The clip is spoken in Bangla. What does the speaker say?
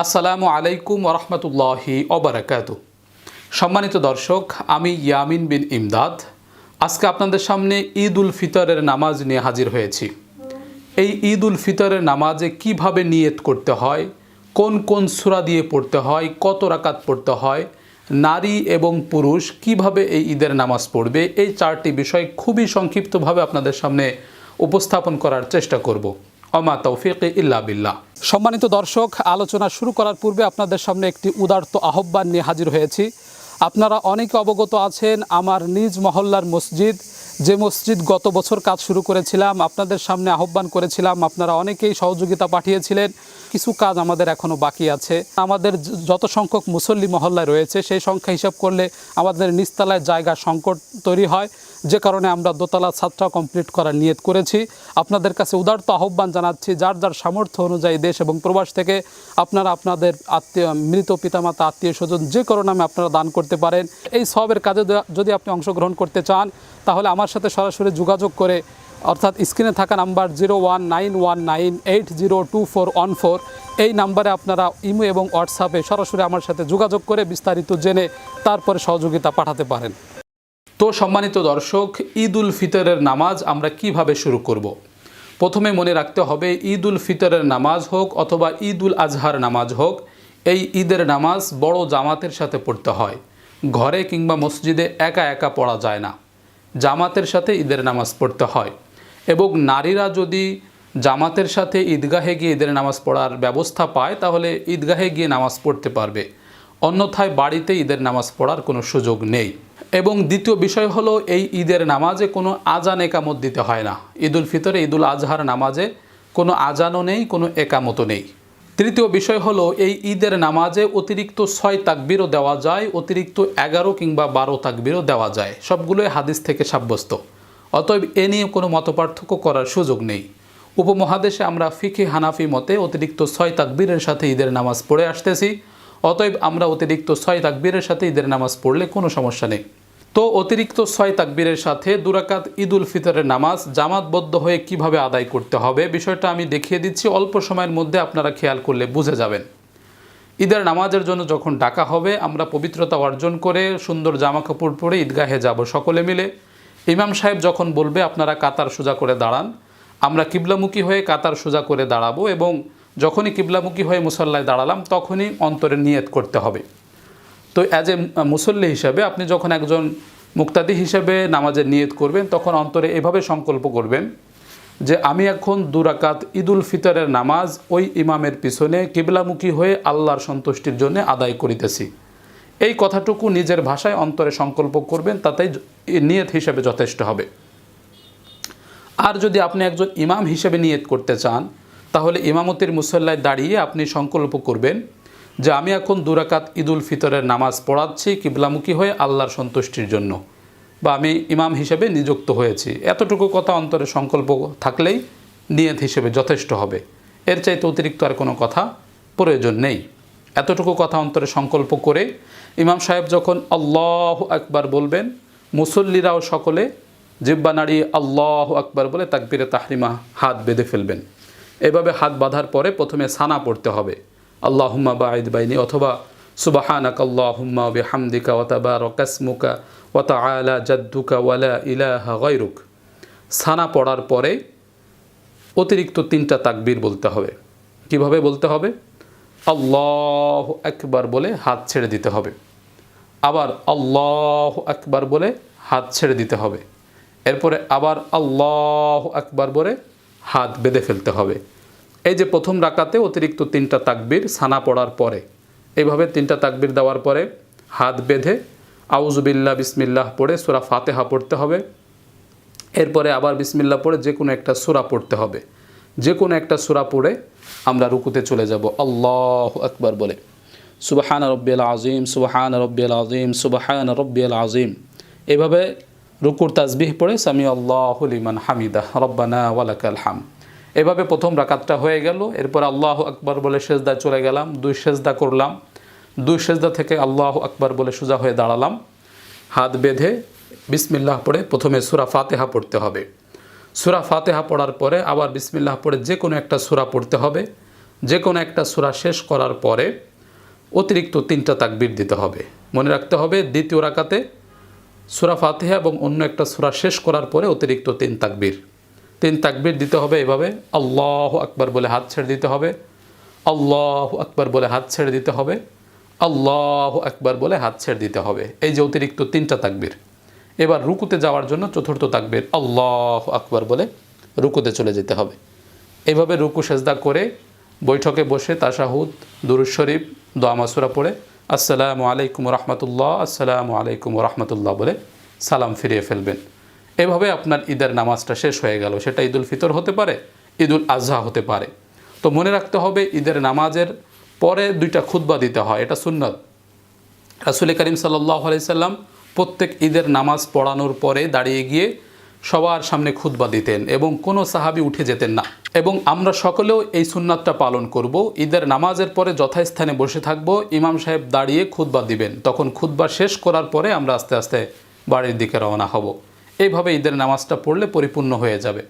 আসসালামু আলাইকুম ওরহমতুল্লাহি ওবারাকাতু। সম্মানিত দর্শক, আমি ইয়ামিন বিন ইমদাদ আজকে আপনাদের সামনে ঈদ উল ফিতরের নামাজ নিয়ে হাজির হয়েছি। এই ঈদ উল ফিতরের নামাজে কিভাবে নিয়ত করতে হয়, কোন কোন সূরা দিয়ে পড়তে হয়, কত রাকাত পড়তে হয়, নারী এবং পুরুষ কিভাবে এই ঈদের নামাজ পড়বে, এই চারটি বিষয় খুবই সংক্ষিপ্তভাবে আপনাদের সামনে উপস্থাপন করার চেষ্টা করব। ওমা তৌফিক ইল্লা বিল্লাহ। সম্মানিত দর্শক, আলোচনা শুরু করার পূর্বে আপনাদের সামনে একটি উদারত আহ্বান নিয়ে হাজির হয়েছি। আপনারা অনেকে অবগত আছেন, আমার নিজ মহল্লার মসজিদ, যে মসজিদ গত বছর কাজ শুরু করেছিলাম, আপনাদের সামনে আহ্বান করেছিলাম, আপনারা অনেকেই সহযোগিতা পাঠিয়েছিলেন। কিছু কাজ আমাদের এখনও বাকি আছে। আমাদের যত সংখ্যক মুসল্লি মহল্লায় রয়েছে সেই সংখ্যা হিসাব করলে আমাদের নিচতলায় জায়গা সংকট তৈরি হয়, যে কারণে আমরা দোতলা ছাদটা কমপ্লিট করার নিয়ত করেছি। আপনাদের কাছে উদারত আহ্বান জানাচ্ছি, যার যার সামর্থ্য অনুযায়ী দেশ এবং প্রবাস থেকে আপনারা আপনাদের মৃত পিতামাতা, আত্মীয় স্বজন যে কোনো নামে আপনারা দান করতে পারেন। এই সবের কাজে যদি আপনি অংশগ্রহণ করতে চান তাহলে আমার সাথে সরাসরি যোগাযোগ করে, অর্থাৎ স্ক্রিনে থাকা নাম্বার 019198024114 এই নাম্বারে আপনারা ইমো এবং হোয়াটসঅ্যাপে সরাসরি আমার সাথে যোগাযোগ করে বিস্তারিত জেনে তারপরে সহযোগিতা পাঠাতে পারেন। তো সম্মানিত দর্শক, ঈদ উল ফিতরের নামাজ আমরা কিভাবে শুরু করব। প্রথমে মনে রাখতে হবে, ঈদ উল ফিতরের নামাজ হোক অথবা ঈদ উল আজহার নামাজ হোক, এই ঈদের নামাজ বড় জামাতের সাথে পড়তে হয়। ঘরে কিংবা মসজিদে একা একা পড়া যায় না, জামাতের সাথে ঈদের নামাজ পড়তে হয়। এবং নারীরা যদি জামাতের সাথে ঈদগাহে গিয়ে ঈদের নামাজ পড়ার ব্যবস্থা পায় তাহলে ঈদগাহে গিয়ে নামাজ পড়তে পারবে, অন্যথায় বাড়িতে ঈদের নামাজ পড়ার কোনো সুযোগ নেই। এবং দ্বিতীয় বিষয় হলো, এই ঈদের নামাজে কোনো আজান একামত দিতে হয় না। ঈদ উল ফিতরে, ঈদ উল আজহার নামাজে কোনো আজানও নেই, কোনো একামতও নেই। তৃতীয় বিষয় হলো, এই ঈদের নামাজে অতিরিক্ত 6 তাকবীরও দেওয়া যায়, অতিরিক্ত 11 কিংবা 12 তাকবীরও দেওয়া যায়। সবগুলোই হাদিস থেকে সাব্যস্ত। অতএব এ নিয়ে কোনো মতপার্থক্য করার সুযোগ নেই। উপমহাদেশে আমরা ফিকে হানাফি মতে অতিরিক্ত 6 তাকবীরের সাথে ঈদের নামাজ পড়ে আসতেছি। অতএব আমরা অতিরিক্ত 6 তাকবীরের সাথে ঈদের নামাজ পড়লে কোনো সমস্যা নেই। তো অতিরিক্ত 6 তাকবীরের সাথে 2 রাকাত ঈদ উল ফিতরের নামাজ জামাতবদ্ধ হয়ে কিভাবে আদায় করতে হবে বিষয়টা আমি দেখিয়ে দিচ্ছি। অল্প সময়ের মধ্যে আপনারা খেয়াল করলে বুঝে যাবেন। ঈদের নামাজের জন্য যখন ডাকা হবে, আমরা পবিত্রতা অর্জন করে সুন্দর জামা কাপড় পরে ঈদগাহে যাব সকলে মিলে। ইমাম সাহেব যখন বলবে আপনারা কাতার সোজা করে দাঁড়ান, আমরা কিবলামুখী হয়ে কাতার সোজা করে দাঁড়াবো এবং যখনই কিবলামুখী হয়ে মুসল্লায় দাঁড়ালাম তখনই অন্তরে নিয়ত করতে হবে। তো অ্যাজ এ মুসল্লি হিসাবে আপনি যখন একজন মুক্তাদি হিসেবে নামাজের নিয়ত করবেন তখন অন্তরে এভাবে সংকল্প করবেন যে আমি এখন 2 রাকাত ঈদ উল ফিতরের নামাজ ওই ইমামের পিছনে কিবলামুখী হয়ে আল্লাহর সন্তুষ্টির জন্য আদায় করিতেছি। এই কথাটুকু নিজের ভাষায় অন্তরে সংকল্প করবেন, তাতেই নিয়ত হিসেবে যথেষ্ট হবে। আর যদি আপনি একজন ইমাম হিসেবে নিয়ত করতে চান তাহলে ইমামতির মুসল্লায় দাঁড়িয়ে আপনি সংকল্প করবেন যে আমি এখন 2 রাকাত ঈদ উল ফিতরের নামাজ পড়াচ্ছি কিবলামুখী হয়ে আল্লাহর সন্তুষ্টির জন্য, বা আমি ইমাম হিসেবে নিযুক্ত হয়েছি। এতটুকু কথা অন্তরে সংকল্প থাকলেই নিয়ত হিসেবে যথেষ্ট হবে। এর চাইতে অতিরিক্ত আর কোনো কথা প্রয়োজন নেই। এতটুকু কথা অন্তরে সংকল্প করে ইমাম সাহেব যখন আল্লাহু আকবার বলবেন, মুসল্লিরাও সকলে জিহ্বা নাড়িয়ে আল্লাহু আকবার বলে তাকবীরে তাহরিমা হাত বেঁধে ফেলবেন। এভাবে হাত বাঁধার পরে প্রথমে সানা পড়তে হবে, আল্লাহুম্মা বাঈদ বাইনি অথবা সুবহানাকা আল্লাহুম্মা ওয়া বিহামদিকা ওয়া তাবারাকা ইসমুকা ওয়া তাআলা জাদ্দুকা ওয়া লা ইলাহা গায়রুক। সানা পড়ার পরে অতিরিক্ত 3টা তাকবীর বলতে হবে। কিভাবে বলতে হবে? আল্লাহু আকবার বলে হাত ছেড়ে দিতে হবে, আবার আল্লাহু আকবার বলে হাত ছেড়ে দিতে হবে, এরপরে আবার আল্লাহু আকবার বলে হাত বেঁধে ফেলতে হবে। এই যে প্রথম রাকাতে অতিরিক্ত 3টা তাকবীর সানা পড়ার পরে, এইভাবে 3টা তাকবীর দেওয়ার পরে হাত বেঁধে আউযু বিল্লাহ বিসমিল্লাহ পড়ে সূরা ফাতিহা পড়তে হবে। এরপরে আবার বিসমিল্লাহ পড়ে যে কোনো একটা সূরা পড়তে হবে। যে কোনো একটা সূরা পড়ে আমরা রুকুতে চলে যাব আল্লাহু আকবার বলে, সুবহানা রাব্বিয়াল আযীম সুবহানা রাব্বিয়াল আযীম সুবহানা রাব্বিয়াল আযীম। এভাবে রুকুর তাসবিহ পড়ে সামি আল্লাহু লিমান হামিদাহ রব্বানা ওয়া লাকাল হামদ। এভাবে প্রথম রাকাতটা হয়ে গেল। এরপর আল্লাহু আকবার বলে সেজদায় চলে গেলাম, 2 সেজদা করলাম। 2 সেজদা থেকে আল্লাহু আকবার বলে সোজা হয়ে দাঁড়ালাম, হাত বেঁধে বিসমিল্লাহ পড়ে প্রথমে সূরা ফাতিহা পড়তে হবে। সূরা ফাতিহা পড়ার পরে আবার বিসমিল্লাহ পড়ে যে কোনো একটা সূরা পড়তে হবে। যে কোনো একটা সূরা শেষ করার পরে অতিরিক্ত 3টা তাকবীর দিতে হবে। মনে রাখতে হবে দ্বিতীয় রাকাতে সূরা ফাতিহা এবং অন্য একটা সূরা শেষ করার পরে অতিরিক্ত 3 তাকবীর। 3 তাকবীর দিতে হবে এভাবে, আল্লাহু আকবার বলে হাত ছেড়ে দিতে হবে, আল্লাহু আকবার বলে হাত ছেড়ে দিতে হবে, আল্লাহু আকবার বলে হাত ছেড়ে দিতে হবে। এই যে অতিরিক্ত 3টা তাকবীর। এবার রুকুতে যাওয়ার জন্য চতুর্থ তাকবীর, আল্লাহু আকবার বলে রুকুতে চলে যেতে হবে। এইভাবে রুকু সেজদা করে বৈঠকে বসে তাশাহুদ, দুরূদ শরীফ, দোয়া মাসুরা পড়ে আসসালামু আলাইকুম রহমতুল্লাহ, আসসালামু আলাইকুম রহমতুল্লাহ বলে সালাম ফিরিয়ে ফেলবেন। এভাবে আপনার ঈদের নামাজটা শেষ হয়ে গেল। সেটা ঈদুল ফিতর হতে পারে, ঈদুল আজহা হতে পারে। তো মনে রাখতে হবে ঈদের নামাজের পরে 2টা খুতবা দিতে হয়, এটা সুন্নত। রাসূল করিম সাল্লাল্লাহু আলাইহি সাল্লাম প্রত্যেক ঈদের নামাজ পড়ানোর পরে দাঁড়িয়ে গিয়ে সবার সামনে খুতবা দিতেন এবং কোনো সাহাবী উঠে যেতেন না। এবং আমরা সকলেও এই সুন্নাতটা পালন করব। ঈদের নামাজের পরে যথাস্থানে বসে থাকব, ইমাম সাহেব দাঁড়িয়ে খুতবা দিবেন, তখন খুতবা শেষ করার পরে আমরা আস্তে আস্তে বাড়ির দিকে রওনা হব। এইভাবে ঈদের নামাজটা পড়লে পরিপূর্ণ হয়ে যাবে।